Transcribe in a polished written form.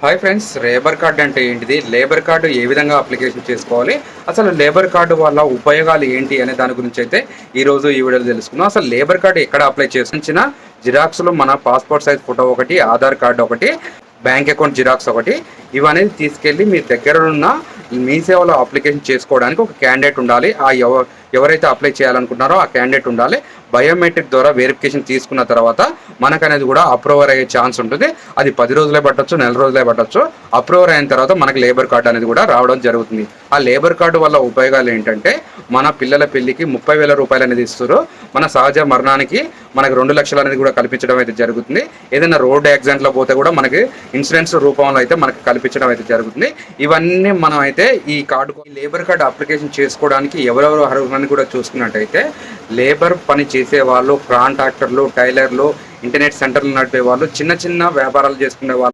Hi friends, labour card అంటే ఏంటిది? Labour card ఏ విధంగా అప్లికేషన్ చేసుకోవాలి? అసలు లేబర్ కార్డు వల్ల ఉపయోగాలు ఏంటి అనే దాని గురించి అయితే ఈరోజు ఈ వీడియోలో తెలుసుకుందాం. అసలు లేబర్ కార్డు ఎక్కడ అప్లై చేసిన జిరాక్స్లో మన పాస్పోర్ట్ సైజ్ ఫోటో ఒకటి, ఆధార్ కార్డు ఒకటి, బ్యాంక్ అకౌంట్ జిరాక్స్ ఒకటి, ఇవన్నీ తీసుకెళ్ళి మీ దగ్గర ఉన్న మీ సేవలో అప్లికేషన్ చేసుకోవడానికి ఒక క్యాండిడేట్ ఉండాలి. ఎవరైతే అప్లై చేయాలనుకుంటున్నారో ఆ క్యాండిడేట్ ఉండాలి. బయోమెట్రిక్ ద్వారా వెరిఫికేషన్ తీసుకున్న తర్వాత మనకు అనేది కూడా అప్రూవర్ అయ్యే ఛాన్స్ ఉంటుంది. అది 10 రోజులే పట్టొచ్చు, నెల రోజులే పట్టొచ్చు. అప్రూవర్ అయిన తర్వాత మనకు లేబర్ కార్డు అనేది కూడా రావడం జరుగుతుంది. ఆ లేబర్ కార్డు వల్ల ఉపయోగాలు ఏంటంటే, మన పిల్లల పెళ్లికి 30,000 రూపాయలు అనేది ఇస్తారు. మన సహజ మరణానికి మనకు 2 లక్షలు అనేది కూడా కల్పించడం అయితే జరుగుతుంది. ఏదైనా రోడ్ యాక్సిడెంట్లో పోతే కూడా మనకి ఇన్సూరెన్స్ రూపంలో అయితే మనకి కల్పించడం అయితే జరుగుతుంది. ఇవన్నీ మనం అయితే ఈ కార్డు లేబర్ కార్డు అప్లికేషన్ చేసుకోవడానికి ఎవరెవరు అర్హులని కూడా చూసుకున్నట్టయితే, లేబర్ పని చేసేవాళ్ళు, కాంట్రాక్టర్లు, టైలర్లు, ఇంటర్నెట్ సెంటర్లు నడిపే వాళ్ళు, చిన్న చిన్న వ్యాపారాలు చేసుకునే వాళ్ళు,